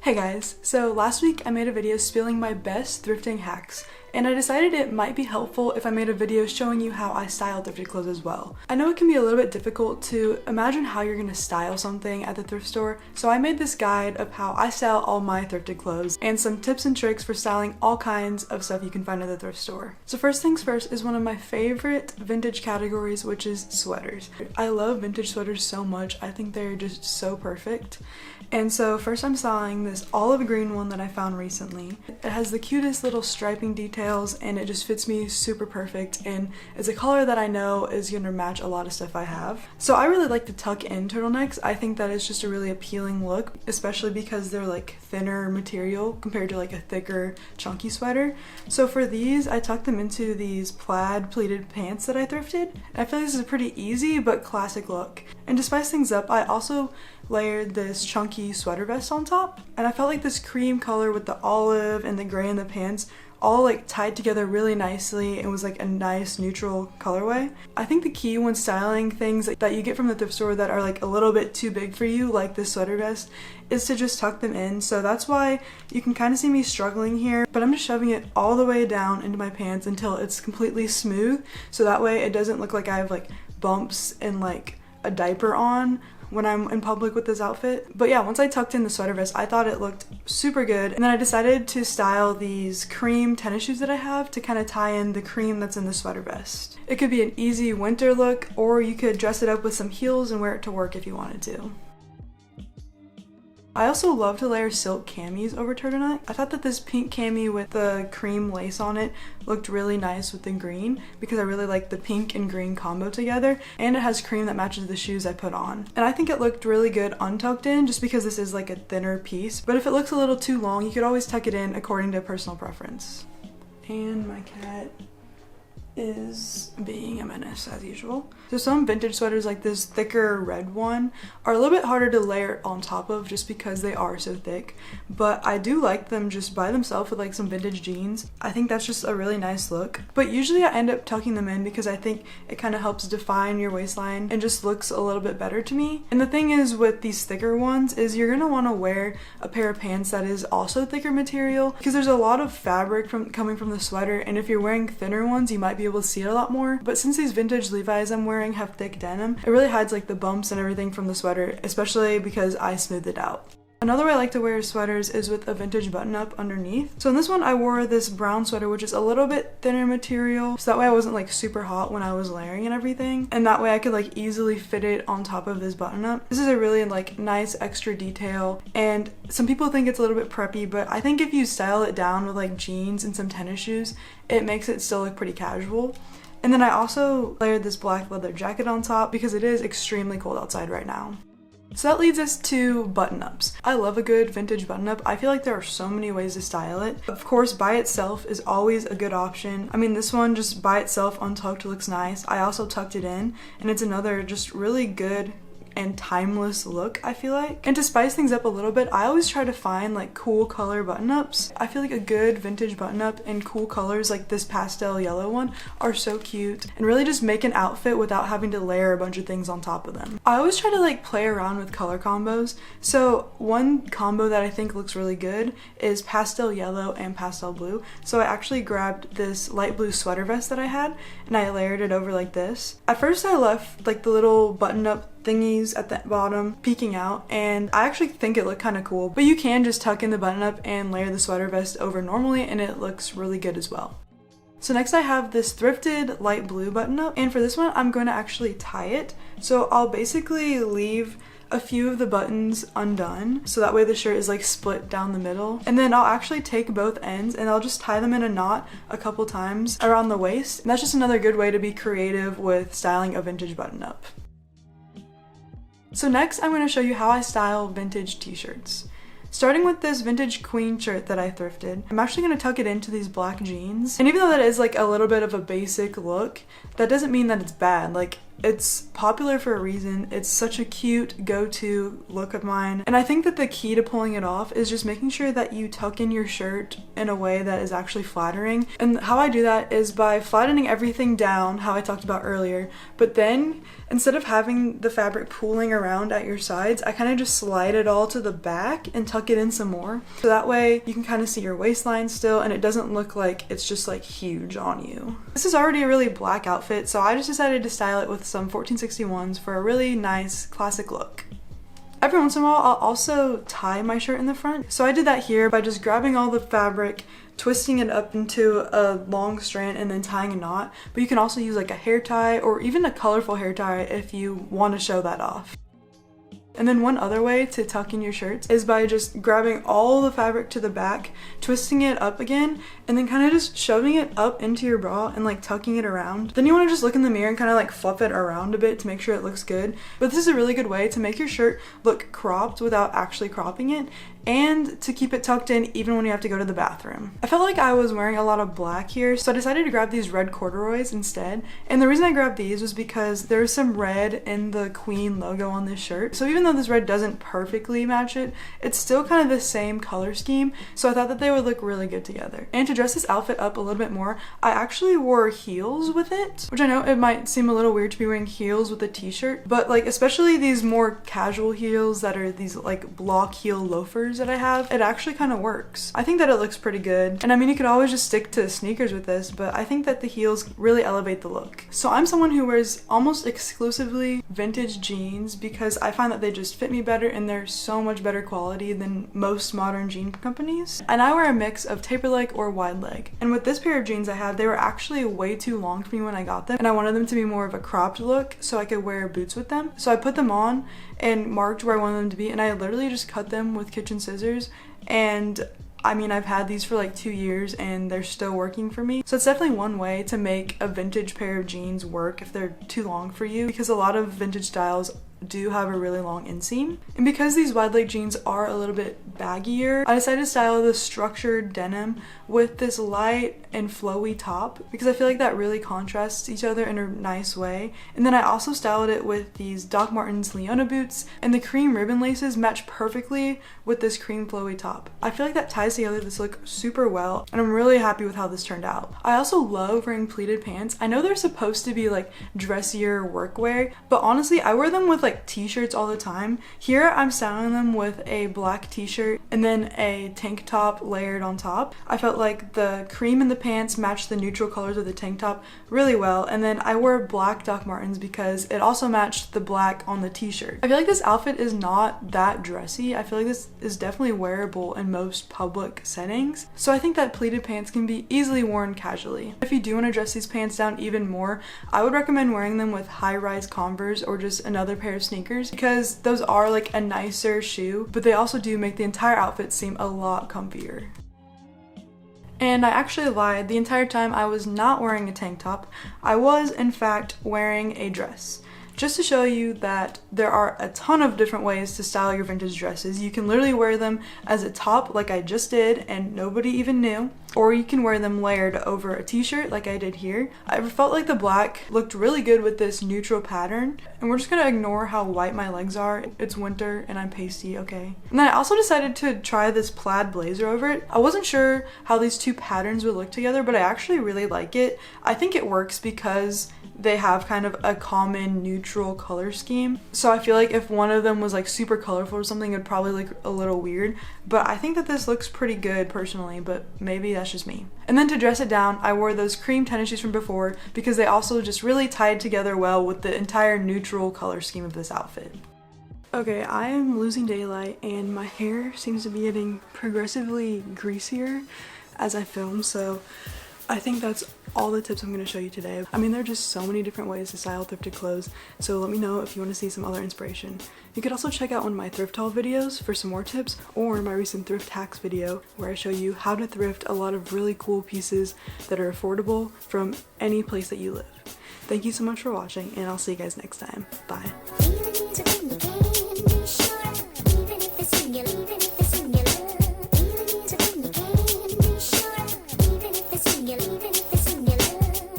Hey guys, so last week I made a video spilling my best thrifting hacks, and I decided it might be helpful if I made a video showing you how I style thrifted clothes as well. I know it can be a little bit difficult to imagine how you're gonna style something at the thrift store, so I made this guide of how I style all my thrifted clothes and some tips and tricks for styling all kinds of stuff you can find at the thrift store. So first things first is one of my favorite vintage categories, which is sweaters. I love vintage sweaters so much. I think they're just so perfect. And so first I'm styling this olive green one that I found recently. It has the cutest little striping details and it just fits me super perfect, and it's a color that I know is gonna match a lot of stuff I have. So I really like to tuck in turtlenecks. I think that is just a really appealing look, especially because they're like thinner material compared to like a thicker chunky sweater. So for these, I tucked them into these plaid pleated pants that I thrifted. I feel like this is a pretty easy but classic look. And to spice things up, I also layered this chunky sweater vest on top, and I felt like this cream color with the olive and the gray in the pants all like tied together really nicely and was like a nice neutral colorway. I think the key when styling things that you get from the thrift store that are like a little bit too big for you, like this sweater vest, is to just tuck them in. So that's why you can kind of see me struggling here, but I'm just shoving it all the way down into my pants until it's completely smooth, so that way it doesn't look like I have like bumps and like a diaper on when I'm in public with this outfit. But yeah, once I tucked in the sweater vest, I thought it looked super good, and then I decided to style these cream tennis shoes that I have to kind of tie in the cream that's in the sweater vest. It could be an easy winter look, or you could dress it up with some heels and wear it to work if you wanted to. I also love to layer silk camis over turtleneck. I thought that this pink cami with the cream lace on it looked really nice with the green because I really like the pink and green combo together, and it has cream that matches the shoes I put on. And I think it looked really good untucked in just because this is like a thinner piece, but if it looks a little too long, you could always tuck it in according to personal preference. And my cat is being a menace as usual. So some vintage sweaters like this thicker red one are a little bit harder to layer on top of just because they are so thick, but I do like them just by themselves with like some vintage jeans. I think that's just a really nice look, but usually I end up tucking them in because I think it kind of helps define your waistline and just looks a little bit better to me. And the thing is with these thicker ones is you're gonna want to wear a pair of pants that is also thicker material because there's a lot of fabric coming from the sweater, and if you're wearing thinner ones you might be able to see it a lot more. But since these vintage Levi's I'm wearing have thick denim, it really hides like the bumps and everything from the sweater, especially because I smoothed it out. Another way I like to wear sweaters is with a vintage button-up underneath. So in this one I wore this brown sweater, which is a little bit thinner material, so that way I wasn't like super hot when I was layering and everything, and that way I could like easily fit it on top of this button-up. This is a really like nice extra detail, and some people think it's a little bit preppy, but I think if you style it down with like jeans and some tennis shoes, it makes it still look pretty casual. And then I also layered this black leather jacket on top because it is extremely cold outside right now. So that leads us to button-ups. I love a good vintage button-up. I feel like there are so many ways to style it. Of course, by itself is always a good option. I mean, this one just by itself untucked looks nice. I also tucked it in, and it's another just really good and timeless look, I feel like. And to spice things up a little bit, I always try to find like cool color button-ups. I feel like a good vintage button-up in cool colors like this pastel yellow one are so cute and really just make an outfit without having to layer a bunch of things on top of them. I always try to like play around with color combos. So one combo that I think looks really good is pastel yellow and pastel blue. So I actually grabbed this light blue sweater vest that I had and I layered it over like this. At first I left like the little button-up thingies at the bottom peeking out, and I actually think it looked kind of cool, but you can just tuck in the button up and layer the sweater vest over normally and it looks really good as well. So next I have this thrifted light blue button up, and for this one I'm going to actually tie it. So I'll basically leave a few of the buttons undone so that way the shirt is like split down the middle, and then I'll actually take both ends and I'll just tie them in a knot a couple times around the waist, and that's just another good way to be creative with styling a vintage button up. So next I'm going to show you how I style vintage t-shirts. Starting with this vintage queen shirt that I thrifted, I'm actually going to tuck it into these black jeans. And even though that is like a little bit of a basic look, that doesn't mean that it's bad. Like, It's popular for a reason. It's such a cute go-to look of mine. And I think that the key to pulling it off is just making sure that you tuck in your shirt in a way that is actually flattering. And how I do that is by flattening everything down, how I talked about earlier, but then instead of having the fabric pooling around at your sides, I kind of just slide it all to the back and tuck it in some more. So that way you can kind of see your waistline still and it doesn't look like it's just like huge on you. This is already a really black outfit, so I just decided to style it with some 1461s for a really nice classic look. Every once in a while, I'll also tie my shirt in the front. So I did that here by just grabbing all the fabric, twisting it up into a long strand and then tying a knot. But you can also use like a hair tie or even a colorful hair tie if you want to show that off. And then one other way to tuck in your shirts is by just grabbing all the fabric to the back, twisting it up again, and then kind of just shoving it up into your bra and like tucking it around. Then you want to just look in the mirror and kind of like fluff it around a bit to make sure it looks good. But this is a really good way to make your shirt look cropped without actually cropping it, and to keep it tucked in even when you have to go to the bathroom. I felt like I was wearing a lot of black here, so I decided to grab these red corduroys instead. And the reason I grabbed these was because there's some red in the Queen logo on this shirt. So even though this red doesn't perfectly match it, it's still kind of the same color scheme, so I thought that they would look really good together. And to dress this outfit up a little bit more, I actually wore heels with it, which I know it might seem a little weird to be wearing heels with a t-shirt, but like especially these more casual heels that are these like block heel loafers that I have, it actually kind of works. I think that it looks pretty good. And I mean, you could always just stick to sneakers with this, but I think that the heels really elevate the look. So I'm someone who wears almost exclusively vintage jeans because I find that they just fit me better and they're so much better quality than most modern jean companies. And I wear a mix of taper leg or wide leg. And with this pair of jeans I had, they were actually way too long for me when I got them, and I wanted them to be more of a cropped look so I could wear boots with them. So I put them on and marked where I wanted them to be, and I literally just cut them with kitchen scissors. And I mean, I've had these for like 2 years and they're still working for me. So it's definitely one way to make a vintage pair of jeans work if they're too long for you, because a lot of vintage styles do have a really long inseam. And because these wide leg jeans are a little bit baggier, I decided to style the structured denim with this light and flowy top because I feel like that really contrasts each other in a nice way. And then I also styled it with these Doc Martens Leona boots, and the cream ribbon laces match perfectly with this cream flowy top. I feel like that ties together this look super well, and I'm really happy with how this turned out. I also love wearing pleated pants. I know they're supposed to be like dressier workwear, but honestly I wear them with like t-shirts all the time. Here I'm styling them with a black t-shirt and then a tank top layered on top. I felt like the cream in the pants matched the neutral colors of the tank top really well, and then I wore black Doc Martens because it also matched the black on the t-shirt. I feel like this outfit is not that dressy. I feel like this is definitely wearable in most public settings, so I think that pleated pants can be easily worn casually. If you do want to dress these pants down even more, I would recommend wearing them with high-rise Converse or just another pair of sneakers, because those are like a nicer shoe, but they also do make the entire outfit seem a lot comfier. And I actually lied. The entire time I was not wearing a tank top. I was in fact wearing a dress. Just to show you that there are a ton of different ways to style your vintage dresses. You can literally wear them as a top like I just did and nobody even knew, or you can wear them layered over a t-shirt like I did here. I felt like the black looked really good with this neutral pattern, and we're just gonna ignore how white my legs are. It's winter and I'm pasty, okay? And then I also decided to try this plaid blazer over it. I wasn't sure how these two patterns would look together, but I actually really like it. I think it works because they have kind of a common neutral color scheme. So I feel like if one of them was like super colorful or something, it would probably look a little weird. But I think that this looks pretty good personally, but maybe that's just me. And then to dress it down, I wore those cream tennis shoes from before because they also just really tied together well with the entire neutral color scheme of this outfit. Okay, I am losing daylight and my hair seems to be getting progressively greasier as I film, so I think that's all the tips I'm going to show you today. I mean, there are just so many different ways to style thrifted clothes, so let me know if you want to see some other inspiration. You could also check out one of my thrift haul videos for some more tips, or my recent thrift hacks video where I show you how to thrift a lot of really cool pieces that are affordable from any place that you live. Thank you so much for watching, and I'll see you guys next time. Bye.